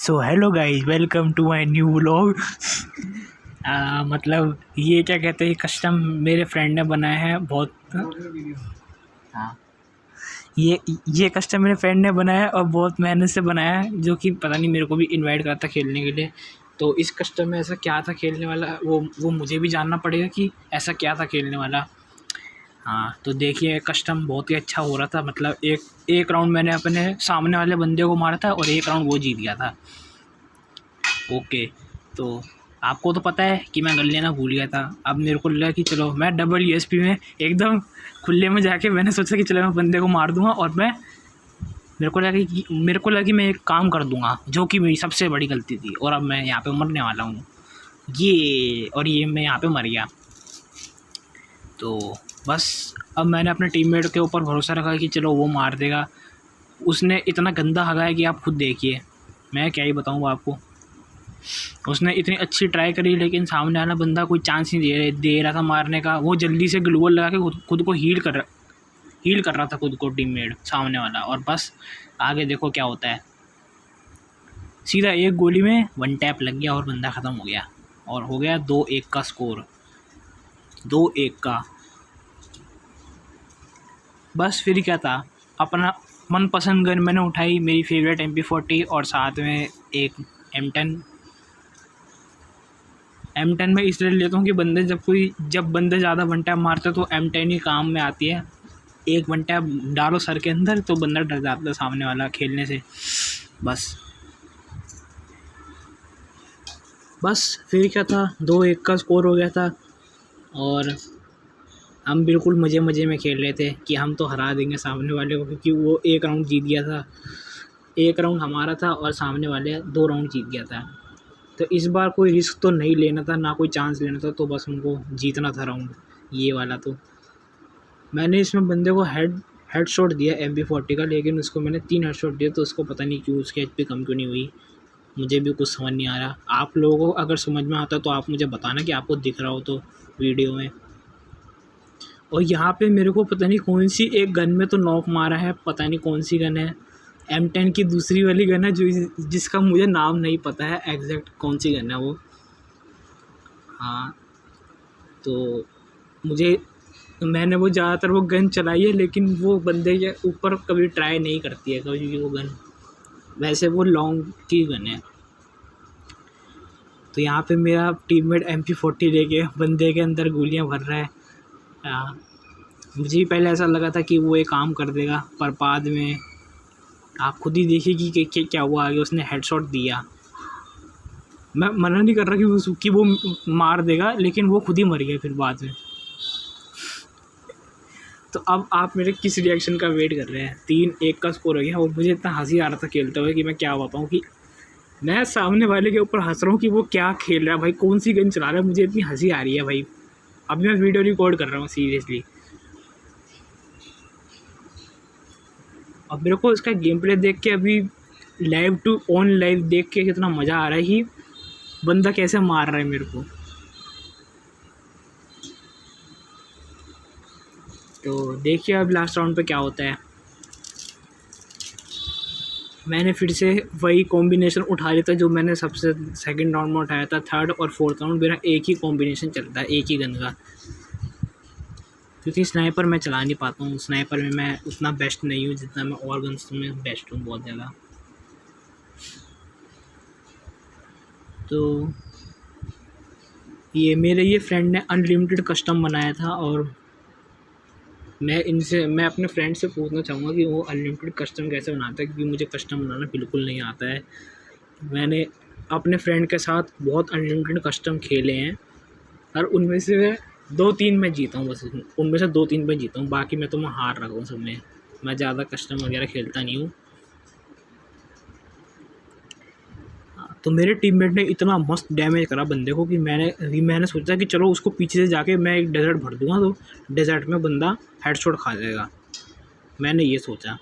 So hello guys, welcome to my new vlog. मतलब ये क्या कहते हैं, कस्टम मेरे फ्रेंड ने बनाया है बहुत। हाँ, ये कस्टम मेरे फ्रेंड ने बनाया है और बहुत मेहनत से बनाया है, जो कि पता नहीं मेरे को भी इनवाइट करा था खेलने के लिए। तो इस कस्टम में ऐसा क्या था खेलने वाला, वो मुझे भी जानना पड़ेगा कि ऐसा क्या था खेलने वाला। हाँ, तो देखिए कस्टम बहुत ही अच्छा हो रहा था। मतलब एक एक राउंड मैंने अपने सामने वाले बंदे को मारा था और एक राउंड वो जीत गया था। ओके, तो आपको तो पता है कि मैं गन लेना भूल गया था। अब मेरे को लगा कि चलो मैं डबल यूएसपी में एकदम खुले में जाके मैंने सोचा कि चलो मैं बंदे को मार दूंगा। और मेरे को लगा कि मैं एक काम कर दूंगा, जो कि मेरी सबसे बड़ी गलती थी। और अब मैं यहाँ पे मरने वाला हूँ। ये मैं यहाँ पे मर गया। तो बस अब मैंने अपने टीममेट के ऊपर भरोसा रखा कि चलो वो मार देगा। उसने इतना गंदा हगाया कि आप खुद देखिए, मैं क्या ही बताऊँ आपको। उसने इतनी अच्छी ट्राई करी लेकिन सामने वाला बंदा कोई चांस नहीं दे रहा था मारने का। वो जल्दी से ग्लूवल लगा के खुद को हील कर रहा था खुद को, टीममेट सामने वाला। और बस आगे देखो क्या होता है। सीधा एक गोली में वन टैप लग गया और बंदा ख़त्म हो गया। और हो गया 2-1 का स्कोर, 2-1 का। बस फिर क्या था, अपना मनपसंद गन मैंने उठाई, मेरी फेवरेट MP40, और साथ में एक M10। M10 में इसलिए लेता हूँ कि जब बंदे ज़्यादा वन टैप मारते हैं तो M10 ही काम में आती है। एक वन टैप डालो सर के अंदर तो बंदा डर जाता है सामने वाला खेलने से। बस फिर क्या था, 2-1 का स्कोर हो गया था। और हम बिल्कुल मज़े मज़े में खेल रहे थे कि हम तो हरा देंगे सामने वाले को, क्योंकि वो एक राउंड जीत गया था। एक राउंड हमारा था और सामने वाले 2 राउंड जीत गया था। तो इस बार कोई रिस्क तो नहीं लेना था, ना कोई चांस लेना था, तो बस उनको जीतना था राउंड ये वाला। तो मैंने इसमें बंदे को हेडशॉट दिया MP40 का, लेकिन उसको मैंने 3 हेडशॉट दिया। तो उसको पता नहीं क्यों उसकी HP कम क्यों नहीं हुई, मुझे भी कुछ समझ नहीं आ रहा। आप लोगों को अगर समझ में आता तो आप मुझे बताना कि आपको दिख रहा हो तो वीडियो में। और यहाँ पे मेरे को पता नहीं कौन सी एक गन में तो नॉक मारा है, पता नहीं कौन सी गन है। M10 की दूसरी वाली गन है जिसका मुझे नाम नहीं पता है एग्जैक्ट कौन सी गन है वो। हाँ, तो मैंने वो ज़्यादातर वो गन चलाई है, लेकिन वो बंदे के ऊपर कभी ट्राई नहीं करती है कभी भी वो गन। वैसे वो लॉन्ग की गन है। तो यहाँ पे मेरा टीममेट MP40 लेके बंदे के अंदर गोलियाँ भर रहा है। मुझे भी पहले ऐसा लगा था कि वो एक काम कर देगा, पर बाद में आप खुद ही देखिए कि क्या हुआ आगे। उसने हेडशॉट दिया। मैं मना नहीं कर रहा कि वो मार देगा, लेकिन वो खुद ही मर गया फिर बाद में। तो अब आप मेरे किस रिएक्शन का वेट कर रहे हैं। 3-1 का स्कोर हो गया और मुझे इतना हंसी आ रहा था खेलते हुए कि मैं क्या बताऊँ। कि मैं सामने वाले के ऊपर हंस रहा हूँ कि वो क्या खेल रहा है भाई, कौन सी गन चला रहा है। मुझे इतनी हंसी आ रही है भाई। अभी मैं वीडियो रिकॉर्ड कर रहा हूँ सीरियसली। अब मेरे को इसका गेम प्ले देख के, अभी लाइव टू ऑन लाइव देख के कितना मज़ा आ रहा है कि बंदा कैसे मार रहा है मेरे को। तो देखिए अब लास्ट राउंड पे क्या होता है। मैंने फिर से वही कॉम्बिनेशन उठा लिया था जो मैंने सबसे सेकंड राउंड में उठाया था। थर्ड और फोर्थ राउंड मेरा एक ही कॉम्बिनेशन चलता है, एक ही गन का। क्योंकि स्नाइपर मैं चला नहीं पाता हूँ, स्नाइपर में मैं उतना बेस्ट नहीं हूँ जितना मैं और गन्स में बेस्ट हूँ बहुत ज़्यादा। तो मेरे फ्रेंड ने अनलिमिटेड कस्टम बनाया था। और मैं अपने फ्रेंड से पूछना चाहूँगा कि वो अनलिमिटेड कस्टम कैसे बनाता है, क्योंकि मुझे कस्टम बनाना बिल्कुल नहीं आता है। मैंने अपने फ्रेंड के साथ बहुत अनलिमिटेड कस्टम खेले हैं और उनमें से 2-3 मैं जीता हूँ। बस उनमें से 2-3 मैं जीता हूँ, बाकी मैं हार रहा हूँ सब में। मैं ज़्यादा कस्टम वगैरह खेलता नहीं हूँ। तो मेरे टीममेट ने इतना मस्त डैमेज करा बंदे को कि मैंने सोचा कि चलो उसको पीछे से जाके मैं एक डेजर्ट भर दूँगा, तो डेजर्ट में बंदा हेडशॉट खा जाएगा, मैंने ये सोचा।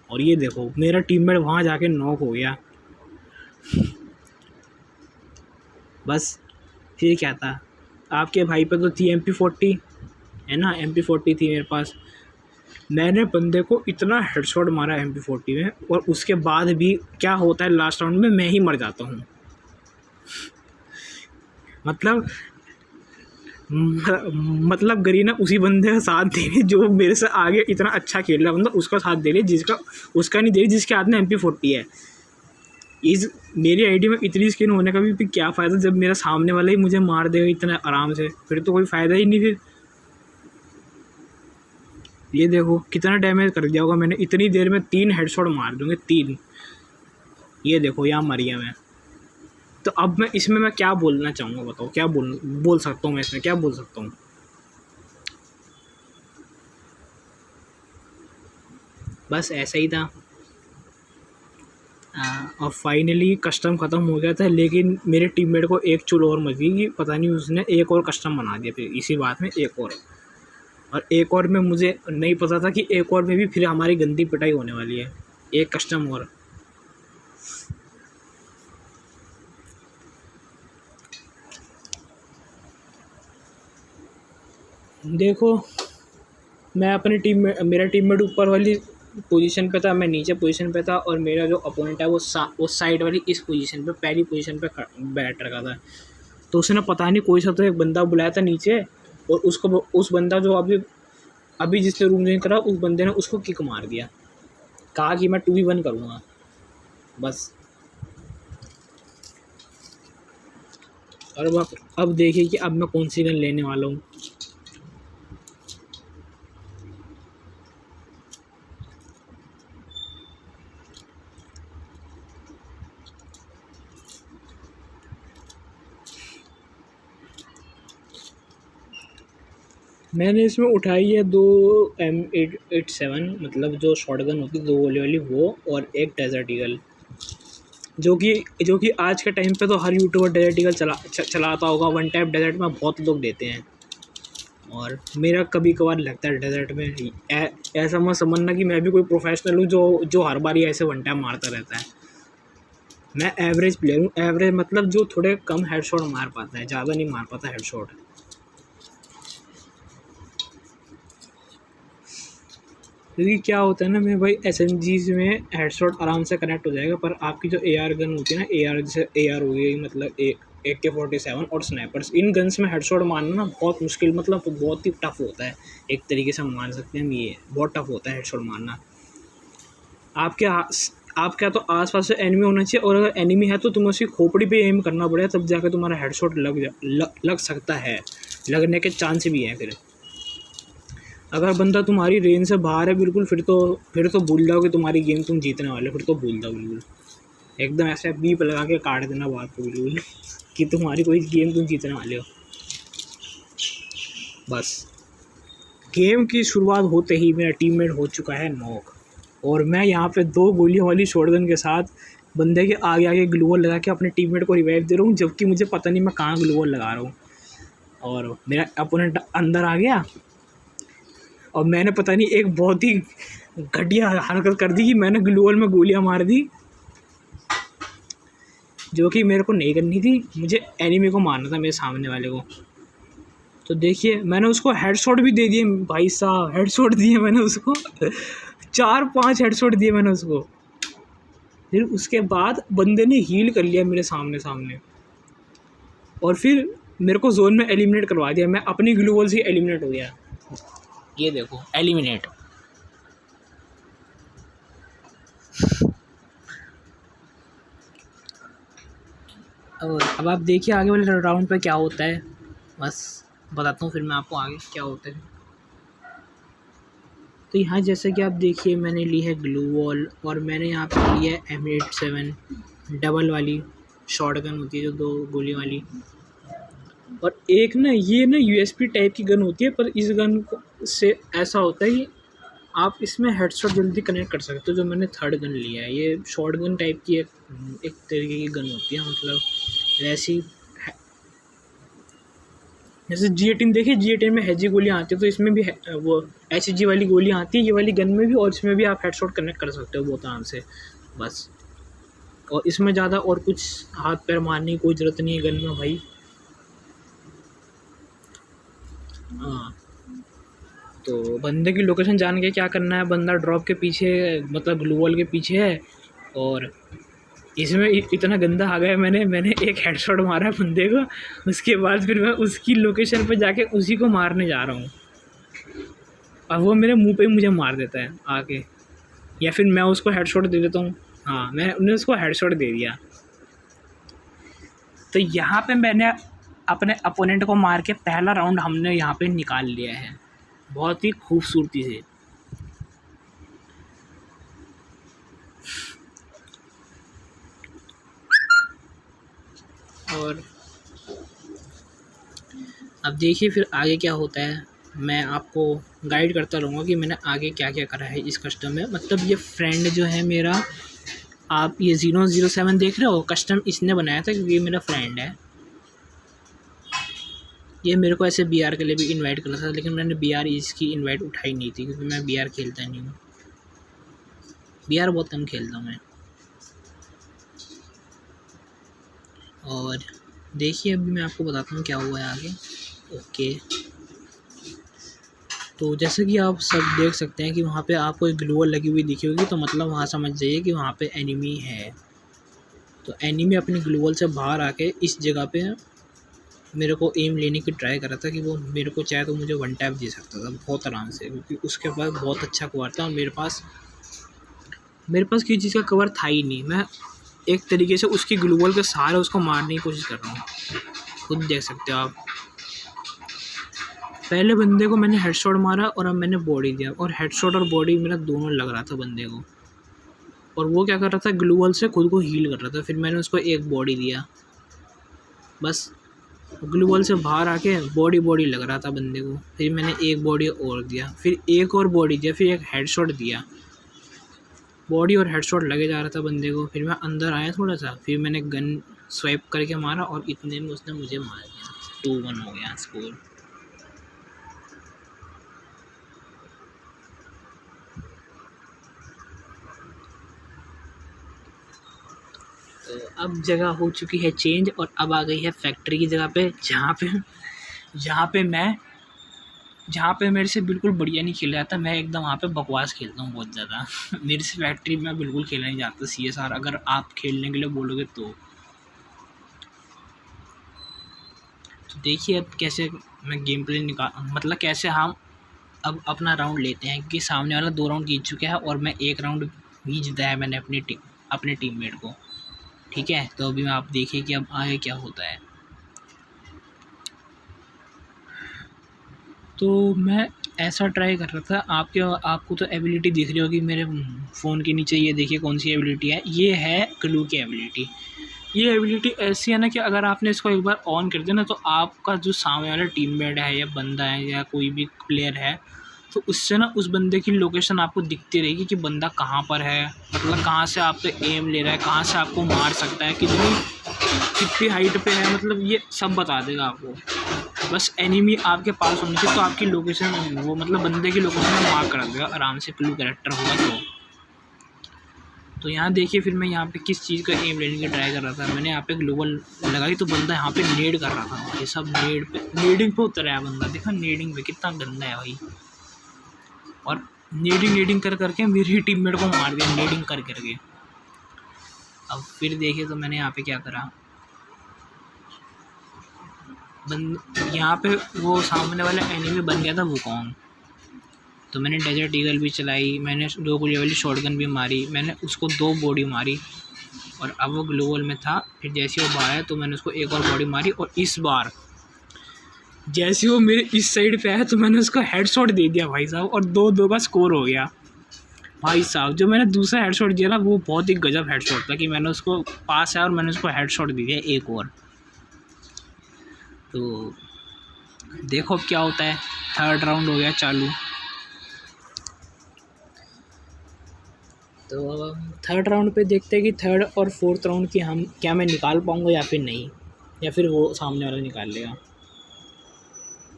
और ये देखो मेरा टीममेट वहाँ जाके नॉक हो गया। बस फिर क्या था, आपके भाई पे तो थी MP40 है ना, MP40 थी मेरे पास। मैंने बंदे को इतना हेडशॉट मारा MP40 में, और उसके बाद भी क्या होता है लास्ट राउंड में, मैं ही मर जाता हूँ। मतलब मतलब गरीना उसी बंदे का साथ दे रही जो मेरे से आगे इतना अच्छा खेल रहा है, मतलब उसका साथ दे रही, जिसका उसका नहीं दे रही जिसके हाथ में MP40 है। इस मेरी आईडी में इतनी स्किन होने का भी क्या फ़ायदा जब मेरा सामने वाला ही मुझे मार देगा इतना आराम से, फिर तो कोई फ़ायदा ही नहीं फिर। ये देखो कितना डैमेज कर दिया होगा मैंने, इतनी देर में 3 हेडशॉट मार दूँगे, 3। ये देखो यहाँ मर गया मैं। तो अब मैं क्या बोलना चाहूँगा, बताओ क्या बोल सकता हूँ मैं इसमें, क्या बोल सकता हूँ? बस ऐसा ही था। और फाइनली कस्टम ख़त्म हो गया था, लेकिन मेरे टीममेट को एक चुल और मच गई कि पता नहीं उसने एक और कस्टम बना दिया फिर इसी बात में, एक और एक और में मुझे नहीं पता था कि एक और में भी फिर हमारी गंदी पिटाई होने वाली है, एक कस्टम और। देखो मैं अपनी टीम में, मेरा टीममेट ऊपर वाली पोजीशन पे था, मैं नीचे पोजीशन पे था, और मेरा जो अपोनेंट है वो साइड वाली इस पोजीशन पे, पहली पोजीशन पे बैठ रखा था। तो उसने पता नहीं कोई सा तो एक बंदा बुलाया था नीचे, और उसको उस बंदा जो अभी जिसने रूम ज्वाइन करा उस बंदे ने उसको किक मार दिया, कहा कि मैं 2v1 करूँगा। बस और अब देखिए कि अब मैं कौन सी गन लेने वाला हूँ। मैंने इसमें उठाई है 2 M887, मतलब जो शॉटगन होती है 2 गोली वाली वो, और एक डेजर्ट ईगल, जो कि आज के टाइम पे तो हर यूट्यूबर डेजर्ट ईगल चलाता होगा। वन टैप डेजर्ट में बहुत लोग देते हैं, और मेरा कभी कभार लगता है डेजर्ट में। ऐसा मत समझना कि मैं भी कोई प्रोफेशनल हूँ जो हर बार ही ऐसे वन टैप मारता रहता है। मैं एवरेज प्लेयर हूँ, एवरेज मतलब जो थोड़े कम हेडशॉट मार पाता है, ज़्यादा नहीं मार पाता हेडशॉट। क्योंकि क्या होता है ना मेरे भाई, SMGs में हेडशॉट आराम से कनेक्ट हो जाएगा, पर आपकी जो AR गन होती है ना, AR जैसे AR हो गई, मतलब AK-47 और स्नैपर्स, इन गन्स में हेडशॉट मारना ना बहुत मुश्किल, मतलब बहुत ही टफ होता है। एक तरीके से हम मान सकते हैं ये बहुत टफ होता है हेडशॉट मारना। आपके तो आसपास से एनिमी होना चाहिए, और अगर एनिमी है तो तुम्हें उसकी खोपड़ी पे एम करना पड़ेगा, तब जाकर तुम्हारा हेडशॉट लग सकता है, लगने के चांस भी हैं। फिर अगर बंदा तुम्हारी रेंज से बाहर है बिल्कुल, फिर तो भूल जाओ कि तुम्हारी गेम तुम जीतने वाले, फिर तो भूल जाओ बिल्कुल, एकदम ऐसे बीप लगा के काट देना बात को बिल्कुल कि तुम्हारी कोई गेम तुम जीतने वाले हो। बस गेम की शुरुआत होते ही मेरा टीममेट हो चुका है नॉक, और मैं यहाँ पे 2 गोलियों वाली शॉटगन के साथ बंदे के आगे आगे ग्लूवॉल लगा के अपने टीममेट को रिवाइव दे रहा हूँ, जबकि मुझे पता नहीं मैं कहाँ ग्लूवॉल लगा रहा हूँ। और मेरा अपोनेंट अंदर आ गया, और मैंने पता नहीं एक बहुत ही घटिया हरकत कर दी कि मैंने ग्लूवॉल में गोलियां मार दी, जो कि मेरे को नहीं करनी थी। मुझे एनिमी को मारना था, मेरे सामने वाले को। तो देखिए मैंने उसको हेडशॉट भी दे दिए भाई साहब, हेडशॉट दिए मैंने उसको 4-5 हेडशॉट दिए मैंने उसको। फिर उसके बाद बंदे ने हील कर लिया मेरे सामने, और फिर मेरे को जोन में एलिमिनेट करवा दिया। मैं अपनी ग्लूवॉल से एलिमिनेट हो गया। ये देखो एलिमिनेट। अब आप देखिए आगे वाले राउंड पे क्या होता है, बस बताता हूँ फिर मैं आपको आगे क्या होता है। तो यहाँ जैसे कि आप देखिए मैंने ली है ग्लू वॉल, और मैंने यहाँ पे ली है M87 डबल वाली शॉटगन होती है जो 2 गोली वाली, और एक ना ये ना USP टाइप की गन होती है, पर इस गन से ऐसा होता है कि आप इसमें हेडशॉट जल्दी कनेक्ट कर सकते हो। जो मैंने थर्ड गन लिया है ये शॉर्ट गन टाइप की एक तरीके की गन होती है, मतलब वैसी जैसे G18 देखिए, G18 में हैजी गोलियाँ आती है, तो इसमें भी वो HG वाली गोलियाँ आती है, ये वाली गन में भी, और इसमें भी आप हेडशॉट कनेक्ट कर सकते हो बहुत आराम से। बस और इसमें ज़्यादा और कुछ हाथ पैर मारने की कोई ज़रूरत नहीं है गन में भाई। हाँ तो बंदे की लोकेशन जान के क्या करना है, बंदा ड्रॉप के पीछे मतलब ग्लू वॉल के पीछे है, और इसमें इतना गंदा आ गया, मैंने एक हेडशॉट मारा है बंदे को। उसके बाद फिर मैं उसकी लोकेशन पे जाके उसी को मारने जा रहा हूँ, और वो मेरे मुंह पे मुझे मार देता है आके, या फिर मैं उसको हेडशॉट दे देता हूँ। हाँ, मैंने उसको हेडशॉट दे दिया। तो यहाँ पे मैंने अपने अपोनेंट को मार के पहला राउंड हमने यहाँ पे निकाल लिया है बहुत ही खूबसूरती से। और अब देखिए फिर आगे क्या होता है, मैं आपको गाइड करता रहूँगा कि मैंने आगे क्या क्या करा है इस कस्टम में। मतलब ये फ्रेंड जो है मेरा, आप ये 007 देख रहे हो, कस्टम इसने बनाया था क्योंकि ये मेरा फ्रेंड है। ये मेरे को ऐसे बीआर के लिए भी इनवाइट कर रहा था, लेकिन मैंने बीआर इसकी इनवाइट उठाई नहीं थी क्योंकि मैं बीआर खेलता नहीं हूँ, बीआर बहुत कम खेलता हूँ मैं। और देखिए अभी मैं आपको बताता हूँ क्या हुआ है आगे। ओके, तो जैसे कि आप सब देख सकते हैं कि वहाँ पे आपको एक ग्लू वॉल लगी हुई दिखी होगी, तो मतलब वहाँ समझ जाइए कि वहाँ पे एनिमी है। तो एनिमी अपनी ग्लू वॉल से बाहर आके इस जगह पे मेरे को एम लेने की ट्राई कर रहा था कि वो मेरे को चाहे तो मुझे वन टैप दे सकता था बहुत आराम से, क्योंकि उसके पास बहुत अच्छा कवर था और मेरे पास किसी चीज़ का कवर था ही नहीं। मैं एक तरीके से उसकी ग्लू वॉल के सहारे उसको मारने की कोशिश कर रहा हूँ, खुद देख सकते हो आप। पहले बंदे को मैंने हेडशॉट मारा और अब मैंने बॉडी दिया, और हेडशॉट और बॉडी मेरा दोनों लग रहा था बंदे को, और वो क्या कर रहा था, ग्लू वॉल से खुद को हील कर रहा था। फिर मैंने उसको एक बॉडी दिया, बस ग्लू वॉल से बाहर आके बॉडी लग रहा था बंदे को। फिर मैंने एक बॉडी और दिया, फिर एक और बॉडी दिया, फिर एक हेडशॉट दिया, बॉडी और हेडशॉट लगे जा रहा था बंदे को। फिर मैं अंदर आया थोड़ा सा, फिर मैंने गन स्वाइप करके मारा और इतने में उसने मुझे मार दिया। 2-1 हो गया स्कोर। तो अब जगह हो चुकी है चेंज, और अब आ गई है फैक्ट्री की जगह पे, जहाँ पे मेरे से बिल्कुल बढ़िया नहीं खेला जाता। मैं एकदम वहाँ पे बकवास खेलता हूँ बहुत ज़्यादा। मेरे से फैक्ट्री में बिल्कुल खेलना नहीं जाता CSR, अगर आप खेलने के लिए बोलोगे तो। देखिए अब कैसे मैं गेम प्ले मतलब कैसे हम अब अपना राउंड लेते हैं, क्योंकि सामने वाला 2 राउंड जीत चुका है और मैं 1 राउंड भी जिताया मैंने अपने टीममेट को। ठीक है, तो अभी मैं आप देखिए कि अब आगे क्या होता है। तो मैं ऐसा ट्राई कर रहा था, आपको तो एबिलिटी दिख रही होगी मेरे फ़ोन के नीचे, ये देखिए कौन सी एबिलिटी है, ये है ग्लू की एबिलिटी। ये एबिलिटी ऐसी है ना कि अगर आपने इसको एक बार ऑन कर दिया ना, तो आपका जो सामने वाला टीममेट है या बंदा है या कोई भी प्लेयर है, तो उससे ना उस बंदे की लोकेशन आपको दिखती रहेगी कि बंदा कहाँ पर है, मतलब कहाँ से आप पे एम ले रहा है, कहाँ से आपको मार सकता है, कितनी हाइट पे है, मतलब ये सब बता देगा आपको। बस एनिमी आपके पास होने से तो आपकी लोकेशन, वो मतलब बंदे की लोकेशन मार्क कर देगा आराम से, क्लू कैरेक्टर होगा तो यहाँ देखिए फिर मैं यहाँ पे किस चीज़ का एम लेने की ट्राई कर रहा था। मैंने यहाँ पे ग्लोबल लगाई तो बंदा यहाँ पे नेड कर रहा था, ये सब नेडिंग पे उतर है बंदा, देखा नेडिंग पे कितना गंदा है भाई। और नेडिंग कर करके मेरी टीममेट को मार दिया, नेडिंग कर करके। अब फिर देखिए तो मैंने यहाँ पे क्या करा, यहाँ पे वो सामने वाला एनिमी बन गया था वुकोंग, तो मैंने डेजर्ट ईगल भी चलाई, मैंने 2 गोली वाली शॉटगन भी मारी, मैंने उसको 2 बॉडी मारी, और अब वो ग्लोबल में था। फिर जैसे वो बाहर आया तो मैंने उसको एक और बॉडी मारी, और इस बार जैसे वो मेरे इस साइड पे आया तो मैंने उसको हेडशॉट दे दिया भाई साहब, और 2-2 का स्कोर हो गया भाई साहब। जो मैंने दूसरा हेडशॉट दिया ना, वो बहुत ही गजब हेडशॉट था कि मैंने उसको पास आया और मैंने उसको हेडशॉट दे दिया एक और। तो देखो अब क्या होता है, 3rd राउंड हो गया चालू। तो अब हम 3rd राउंड पे देखते हैं कि 3rd और 4th राउंड की हम क्या मैं निकाल पाऊँगा या फिर नहीं, या फिर वो सामने वाला निकाल लेगा।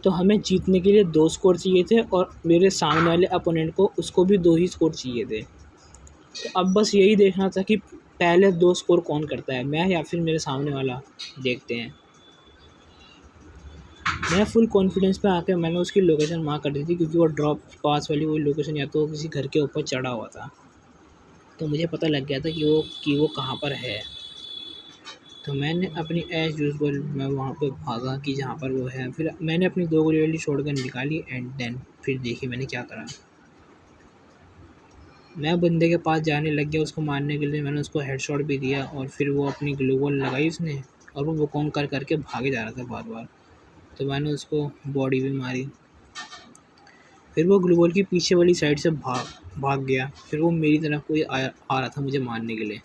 तो हमें जीतने के लिए 2 स्कोर चाहिए थे, और मेरे सामने वाले अपोनेंट को उसको भी 2 ही स्कोर चाहिए थे। तो अब बस यही देखना था कि पहले 2 स्कोर कौन करता है, मैं या फिर मेरे सामने वाला। देखते हैं। मैं फुल कॉन्फिडेंस पे आके मैंने उसकी लोकेशन मार्क कर दी थी, क्योंकि वो ड्रॉप पास वाली वो लोकेशन या तो किसी घर के ऊपर चढ़ा हुआ था, तो मुझे पता लग गया था कि वो कहाँ पर है। तो मैंने अपनी एज यूजुअल मैं वहाँ पे भागा कि जहाँ पर वो है। फिर मैंने अपनी 2 गोली वाली शॉटगन निकाली एंड देन फिर देखिए मैंने क्या करा। मैं बंदे के पास जाने लग गया उसको मारने के लिए। मैंने उसको हेडशॉट भी दिया और फिर वो अपनी ग्लूवॉल लगाई उसने, और वो वुकोंग कर करके भागे जा रहा था बार बार, तो मैंने उसको बॉडी भी मारी। फिर वो ग्लूवॉल की पीछे वाली साइड से भाग गया। फिर वो मेरी तरफ कोई आ रहा था मुझे मारने के लिए,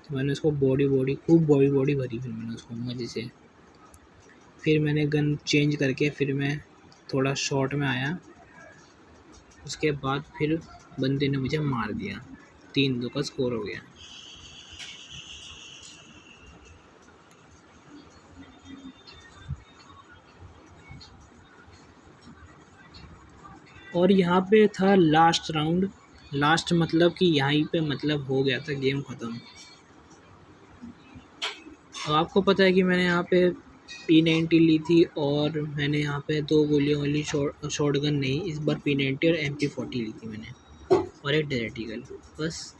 तो मैंने उसको खूब बॉडी भरी फिर मैंने उसको मज़े से। फिर मैंने गन चेंज करके फिर मैं थोड़ा शॉर्ट में आया। उसके बाद फिर बंदे ने मुझे मार दिया, 3-2 का स्कोर हो गया। और यहाँ पे था लास्ट राउंड। लास्ट मतलब कि यहीं पे मतलब हो गया था गेम ख़त्म। तो आपको पता है कि मैंने यहाँ पे P90 ली थी, और मैंने यहाँ पे 2 गोलियों वाली शॉटगन नहीं, इस बार P90 और MP40 ली थी मैंने, और एक डेजर्ट ईगल बस।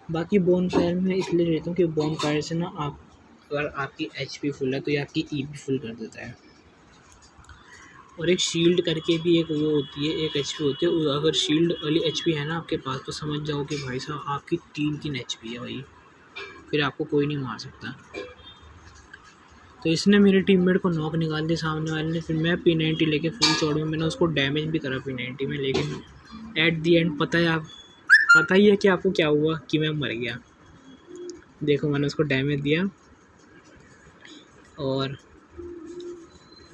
बाकी बोन फायर में इसलिए लेता हूँ कि बोन फायर से ना आप अगर आपकी HP फुल है तो ये आपकी EP फुल कर देता है। और एक शील्ड करके भी एक वो होती है, एक HP होती है। अगर शील्ड वाली HP है ना आपके पास, तो समझ जाओ कि भाई साहब आपकी 3-3 HP है भाई, फिर आपको कोई नहीं मार सकता। तो इसने मेरे टीममेट को नॉक निकाल दिया सामने वाले ने। फिर मैं P90 लेके फुल चौड़ में मैंने उसको डैमेज भी करा P90 में, लेकिन एट दी एंड पता ही है कि आपको क्या हुआ, कि मैं मर गया। देखो मैंने उसको डैमेज दिया और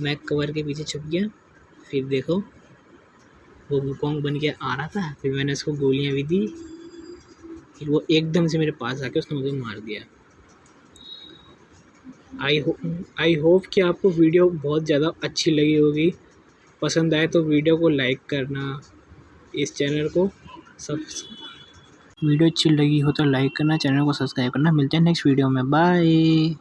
मैं कवर के पीछे छुप गया। फिर देखो वो वुकोंग बन के आ रहा था, फिर मैंने उसको गोलियां भी दी, फिर वो एकदम से मेरे पास आके उसने मुझे मार दिया। आई होप कि आपको वीडियो बहुत ज़्यादा अच्छी लगी होगी। पसंद आए तो वीडियो को लाइक करना, इस चैनल को सब वीडियो अच्छी लगी हो तो लाइक करना, चैनल को सब्सक्राइब करना। मिलते हैं नेक्स्ट वीडियो में, बाय।